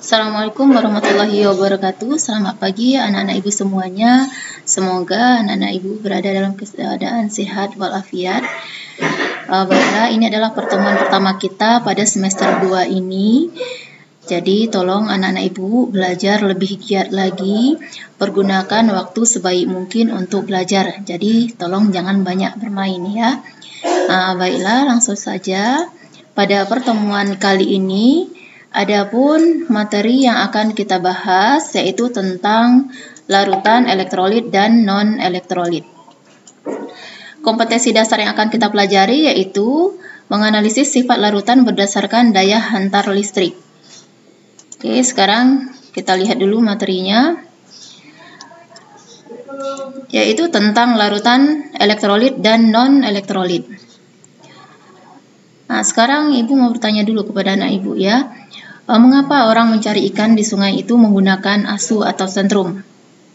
Assalamualaikum warahmatullahi wabarakatuh. Selamat pagi anak-anak ibu semuanya. Semoga anak-anak ibu berada dalam keadaan sehat walafiat. Baiklah, ini adalah pertemuan pertama kita pada semester 2 ini. Jadi tolong anak-anak ibu belajar lebih giat lagi. Pergunakan waktu sebaik mungkin untuk belajar. Jadi tolong jangan banyak bermain ya. Baiklah, langsung saja. Pada pertemuan kali ini adapun materi yang akan kita bahas yaitu tentang larutan elektrolit dan non-elektrolit. Kompetensi dasar yang akan kita pelajari yaitu menganalisis sifat larutan berdasarkan daya hantar listrik. Oke, sekarang kita lihat dulu materinya, yaitu tentang larutan elektrolit dan non-elektrolit. Nah, sekarang ibu mau bertanya dulu kepada anak ibu ya. Mengapa orang mencari ikan di sungai itu menggunakan asu atau sentrum?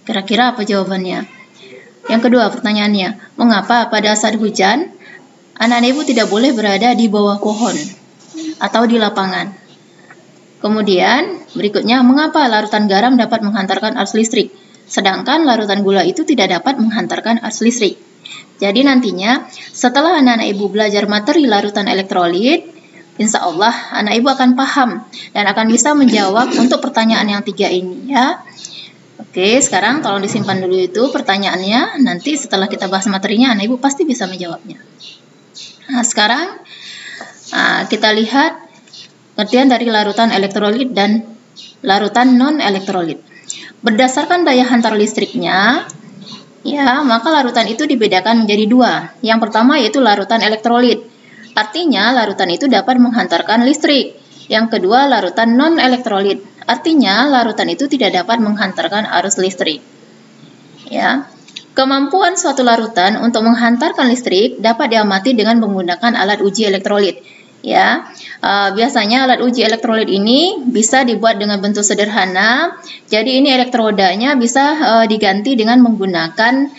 Kira-kira apa jawabannya? Yang kedua pertanyaannya, mengapa pada saat hujan anak ibu tidak boleh berada di bawah pohon atau di lapangan? Kemudian berikutnya, mengapa larutan garam dapat menghantarkan arus listrik, sedangkan larutan gula itu tidak dapat menghantarkan arus listrik? Jadi nantinya setelah anak-anak ibu belajar materi larutan elektrolit, insya Allah anak ibu akan paham dan akan bisa menjawab untuk pertanyaan yang 3 ini ya. Oke, sekarang tolong disimpan dulu itu pertanyaannya. Nanti setelah kita bahas materinya anak ibu pasti bisa menjawabnya. Nah, sekarang kita lihat pengertian dari larutan elektrolit dan larutan non-elektrolit. Berdasarkan daya hantar listriknya, ya, maka larutan itu dibedakan menjadi 2. Yang pertama yaitu larutan elektrolit. Artinya larutan itu dapat menghantarkan listrik. Yang kedua larutan non-elektrolit. Artinya larutan itu tidak dapat menghantarkan arus listrik. Ya. Kemampuan suatu larutan untuk menghantarkan listrik dapat diamati dengan menggunakan alat uji elektrolit. Ya, biasanya alat uji elektrolit ini bisa dibuat dengan bentuk sederhana. Jadi ini elektrodanya bisa diganti dengan menggunakan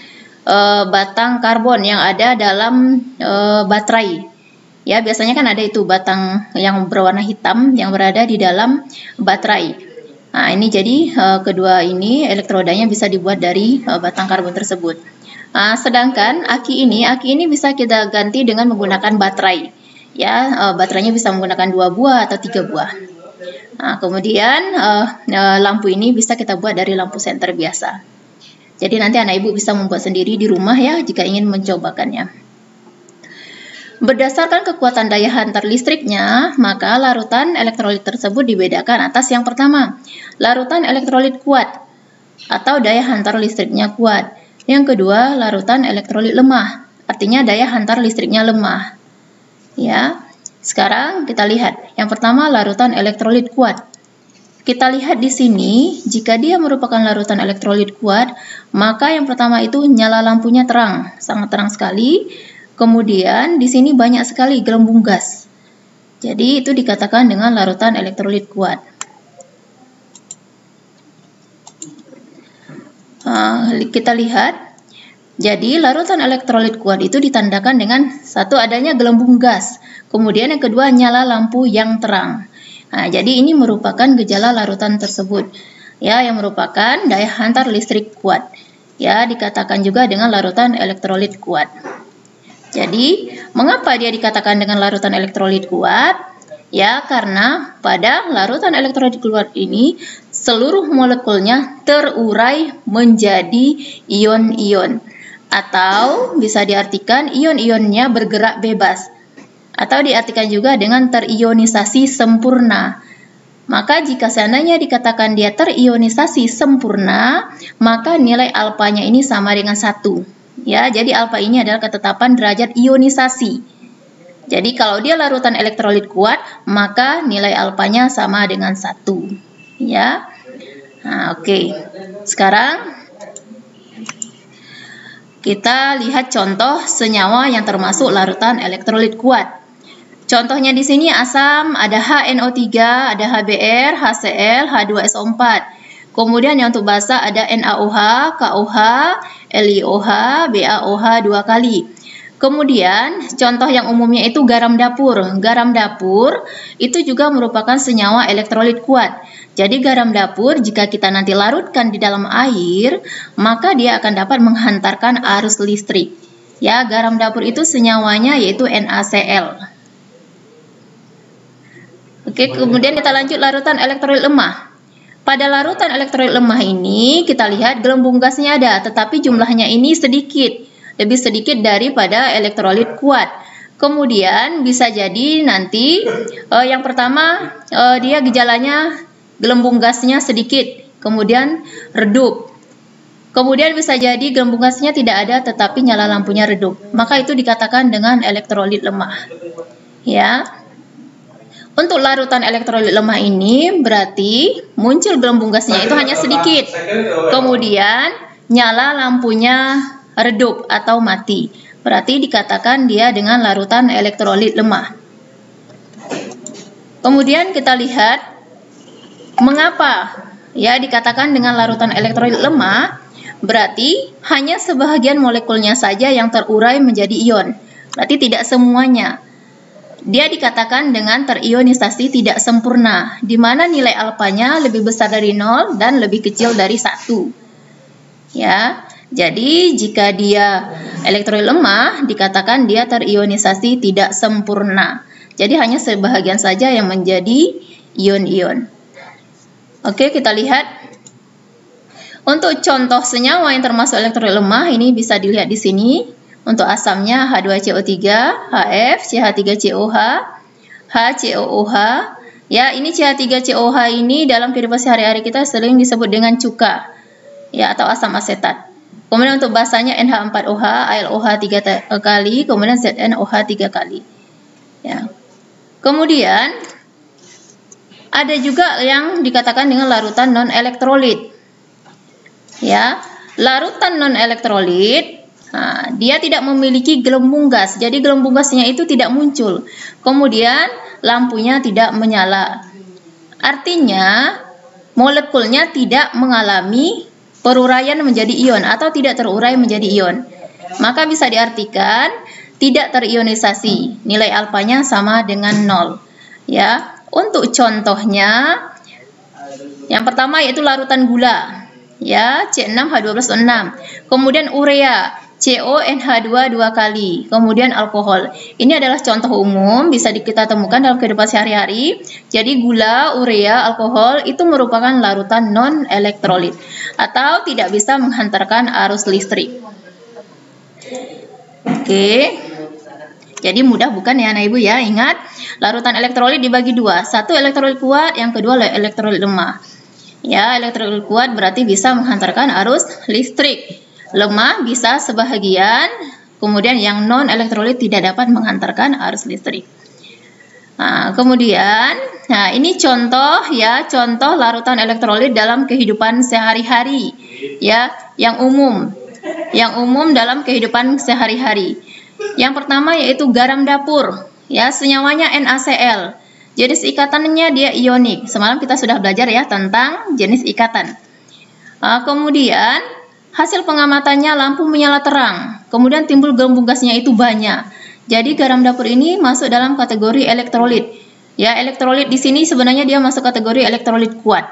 batang karbon yang ada dalam baterai. Ya, biasanya kan ada itu batang yang berwarna hitam yang berada di dalam baterai. Nah, ini jadi kedua ini elektrodanya bisa dibuat dari batang karbon tersebut. Sedangkan aki ini bisa kita ganti dengan menggunakan baterai. Ya, baterainya bisa menggunakan 2 buah atau 3 buah. Nah, kemudian lampu ini bisa kita buat dari lampu senter biasa. Jadi nanti anak ibu bisa membuat sendiri di rumah ya jika ingin mencobakannya. Berdasarkan kekuatan daya hantar listriknya, maka larutan elektrolit tersebut dibedakan atas yang pertama, larutan elektrolit kuat atau daya hantar listriknya kuat. Yang kedua, larutan elektrolit lemah, artinya daya hantar listriknya lemah. Ya, sekarang kita lihat. Yang pertama larutan elektrolit kuat. Kita lihat di sini, jika dia merupakan larutan elektrolit kuat, maka yang pertama itu nyala lampunya terang, sangat terang sekali. Kemudian di sini banyak sekali gelembung gas. Jadi itu dikatakan dengan larutan elektrolit kuat. Kita lihat. Jadi larutan elektrolit kuat itu ditandakan dengan satu adanya gelembung gas, kemudian yang kedua nyala lampu yang terang. Nah, jadi ini merupakan gejala larutan tersebut, ya, yang merupakan daya hantar listrik kuat. Ya, dikatakan juga dengan larutan elektrolit kuat. Jadi, mengapa dia dikatakan dengan larutan elektrolit kuat? Ya, karena pada larutan elektrolit kuat ini seluruh molekulnya terurai menjadi ion-ion. Atau bisa diartikan ion-ionnya bergerak bebas. Atau diartikan juga dengan terionisasi sempurna. Maka jika seandainya dikatakan dia terionisasi sempurna, maka nilai alfanya ini sama dengan 1. Ya, jadi alfa ini adalah ketetapan derajat ionisasi. Jadi kalau dia larutan elektrolit kuat, maka nilai alfanya sama dengan 1. Ya. Nah, oke. Sekarang kita lihat contoh senyawa yang termasuk larutan elektrolit kuat. Contohnya di sini asam, ada HNO3, ada HBr, HCl, H2SO4. Kemudian yang untuk basa ada NaOH, KOH, LiOH, BaOH 2 kali. Kemudian contoh yang umumnya itu garam dapur. Garam dapur itu juga merupakan senyawa elektrolit kuat. Jadi garam dapur jika kita nanti larutkan di dalam air, maka dia akan dapat menghantarkan arus listrik. Ya, garam dapur itu senyawanya yaitu NaCl. Oke, kemudian kita lanjut larutan elektrolit lemah. Pada larutan elektrolit lemah ini kita lihat gelembung gasnya ada, tetapi jumlahnya ini sedikit, lebih sedikit daripada elektrolit kuat. Kemudian bisa jadi nanti yang pertama dia gejalanya gelembung gasnya sedikit, kemudian redup. Kemudian bisa jadi gelembung gasnya tidak ada tetapi nyala lampunya redup. Maka itu dikatakan dengan elektrolit lemah. Ya. Untuk larutan elektrolit lemah ini berarti muncul gelembung gasnya itu hanya sedikit. Kemudian nyala lampunya redup atau mati. Berarti dikatakan dia dengan larutan elektrolit lemah. Kemudian kita lihat mengapa ya dikatakan dengan larutan elektrolit lemah. Berarti hanya sebahagian molekulnya saja yang terurai menjadi ion. Berarti tidak semuanya. Dia dikatakan dengan terionisasi tidak sempurna, di mana nilai alfanya lebih besar dari 0 dan lebih kecil dari 1. Ya, jadi jika dia elektrolit lemah, dikatakan dia terionisasi tidak sempurna. Jadi hanya sebahagian saja yang menjadi ion-ion. Oke, kita lihat. Untuk contoh senyawa yang termasuk elektrolit lemah ini bisa dilihat di sini. Untuk asamnya H2CO3, HF, CH3COH, HCOOH. Ya, ini CH3COH ini dalam kehidupan sehari-hari kita sering disebut dengan cuka. Ya, atau asam asetat. Kemudian untuk basanya NH4OH, ALOH 3 kali, kemudian ZNOH 3 kali. Ya. Kemudian ada juga yang dikatakan dengan larutan non-elektrolit. Ya, larutan non-elektrolit, dia tidak memiliki gelembung gas, jadi gelembung gasnya itu tidak muncul. Kemudian lampunya tidak menyala. Artinya molekulnya tidak mengalami peruraian menjadi ion atau tidak terurai menjadi ion. Maka bisa diartikan tidak terionisasi. Nilai alfanya sama dengan 0. Ya, untuk contohnya yang pertama yaitu larutan gula. Ya, C6H12O6. Kemudian urea, CONH2 2 kali. Kemudian alkohol. Ini adalah contoh umum bisa kita temukan dalam kehidupan sehari-hari. Jadi gula, urea, alkohol itu merupakan larutan non-elektrolit atau tidak bisa menghantarkan arus listrik. Oke. Jadi mudah bukan ya anak ibu ya. Ingat, larutan elektrolit dibagi dua. Satu elektrolit kuat, yang kedua elektrolit lemah. Ya, elektrolit kuat berarti bisa menghantarkan arus listrik. Lemah bisa sebahagian, kemudian yang non-elektrolit tidak dapat menghantarkan arus listrik. Kemudian, ini contoh ya, contoh larutan elektrolit dalam kehidupan sehari-hari. Ya, yang umum dalam kehidupan sehari-hari. Yang pertama yaitu garam dapur. Ya, senyawanya NaCl. Jenis ikatannya dia ionik. Semalam kita sudah belajar ya tentang jenis ikatan. Kemudian hasil pengamatannya lampu menyala terang. Kemudian timbul gelembung gasnya itu banyak. Jadi garam dapur ini masuk dalam kategori elektrolit. Ya, elektrolit di sini sebenarnya dia masuk kategori elektrolit kuat.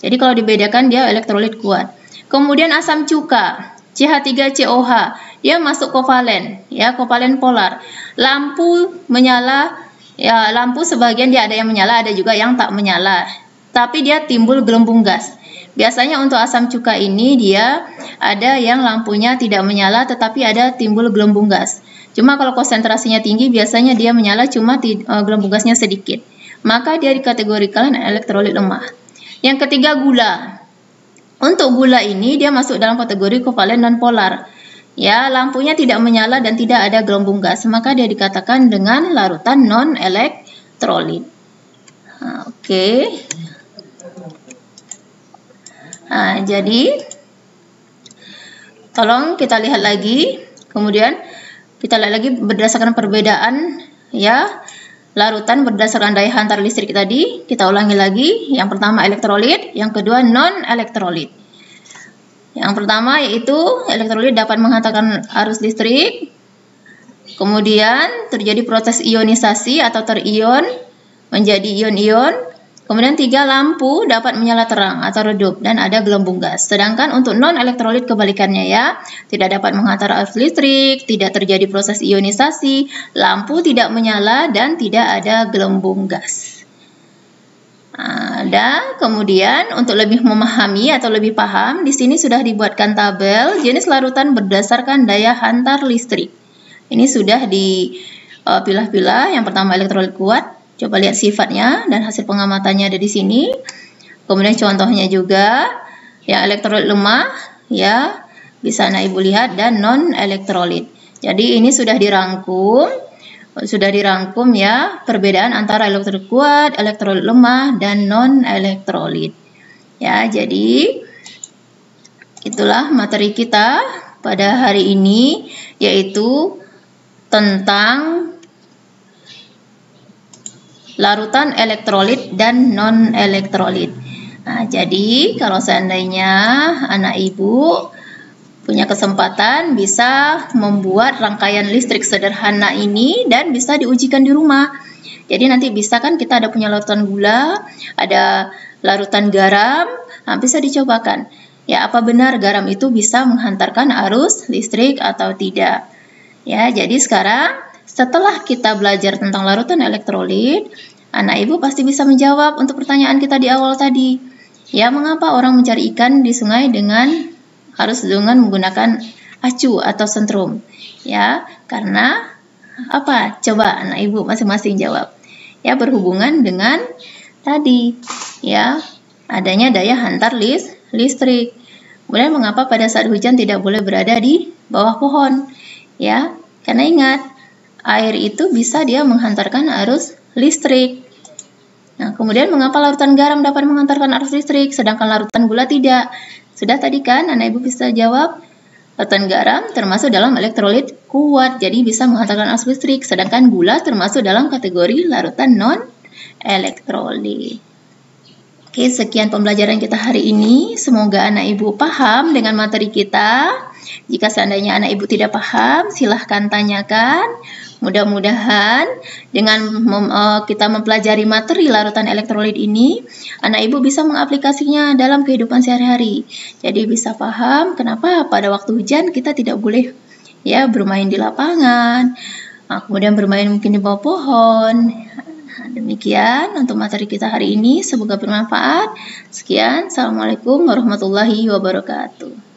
Jadi kalau dibedakan dia elektrolit kuat. Kemudian asam cuka, CH3COH, dia masuk kovalen, ya, kovalen polar. Lampu menyala. Ya, lampu sebagian dia ada yang menyala, ada juga yang tak menyala. Tapi dia timbul gelembung gas. Biasanya untuk asam cuka ini dia ada yang lampunya tidak menyala tetapi ada timbul gelembung gas. Cuma kalau konsentrasinya tinggi biasanya dia menyala cuma gelembung gasnya sedikit. Maka dia dikategorikan elektrolit lemah. Yang ketiga gula. Untuk gula ini dia masuk dalam kategori kovalen non polar. Ya, lampunya tidak menyala dan tidak ada gelembung gas, maka dia dikatakan dengan larutan non-elektrolit. Oke. Jadi tolong kita lihat lagi, kemudian kita lihat lagi berdasarkan perbedaan ya larutan berdasarkan daya hantar listrik tadi. Kita ulangi lagi, yang pertama elektrolit, yang kedua non-elektrolit. Yang pertama yaitu elektrolit dapat menghantarkan arus listrik. Kemudian terjadi proses ionisasi atau terion menjadi ion-ion. Kemudian 3, lampu dapat menyala terang atau redup dan ada gelembung gas. Sedangkan untuk non-elektrolit kebalikannya ya, tidak dapat menghantar arus listrik, tidak terjadi proses ionisasi, lampu tidak menyala dan tidak ada gelembung gas. Dan kemudian untuk lebih memahami atau lebih paham, di sini sudah dibuatkan tabel jenis larutan berdasarkan daya hantar listrik. Ini sudah dipilah-pilah. Yang pertama elektrolit kuat. Coba lihat sifatnya dan hasil pengamatannya ada di sini. Kemudian contohnya juga yang elektrolit lemah ya, bisa Anak Ibu lihat, dan non elektrolit. Jadi ini sudah dirangkum ya perbedaan antara elektrolit kuat, elektrolit lemah dan non elektrolit. Ya, jadi itulah materi kita pada hari ini, yaitu tentang larutan elektrolit dan non-elektrolit. Nah, jadi kalau seandainya Anak Ibu punya kesempatan bisa membuat rangkaian listrik sederhana ini dan bisa diujikan di rumah. Jadi nanti bisa kan kita ada punya larutan gula, ada larutan garam, bisa dicobakan. Ya, apa benar garam itu bisa menghantarkan arus listrik atau tidak? Ya, jadi sekarang setelah kita belajar tentang larutan elektrolit, Anak Ibu pasti bisa menjawab untuk pertanyaan kita di awal tadi. Ya, mengapa orang mencari ikan di sungai harus dengan menggunakan acu atau sentrum? Ya, karena apa? Coba Anak Ibu masing-masing jawab. Ya, berhubungan dengan tadi, ya, adanya daya hantar listrik. Kemudian mengapa pada saat hujan tidak boleh berada di bawah pohon? Ya, karena ingat, air itu bisa dia menghantarkan arus listrik. Nah, kemudian mengapa larutan garam dapat menghantarkan arus listrik, sedangkan larutan gula tidak? Sudah tadi kan Anak Ibu bisa jawab, larutan garam termasuk dalam elektrolit kuat, jadi bisa menghantarkan arus listrik, sedangkan gula termasuk dalam kategori larutan non-elektrolit. Oke, sekian pembelajaran kita hari ini. Semoga Anak Ibu paham dengan materi kita. Jika seandainya Anak Ibu tidak paham, silahkan tanyakan. Mudah-mudahan dengan kita mempelajari materi larutan elektrolit ini, Anak Ibu bisa mengaplikasinya dalam kehidupan sehari-hari. Jadi bisa paham kenapa pada waktu hujan kita tidak boleh ya bermain di lapangan, kemudian bermain mungkin di bawah pohon. Demikian untuk materi kita hari ini, semoga bermanfaat. Sekian, Assalamualaikum warahmatullahi wabarakatuh.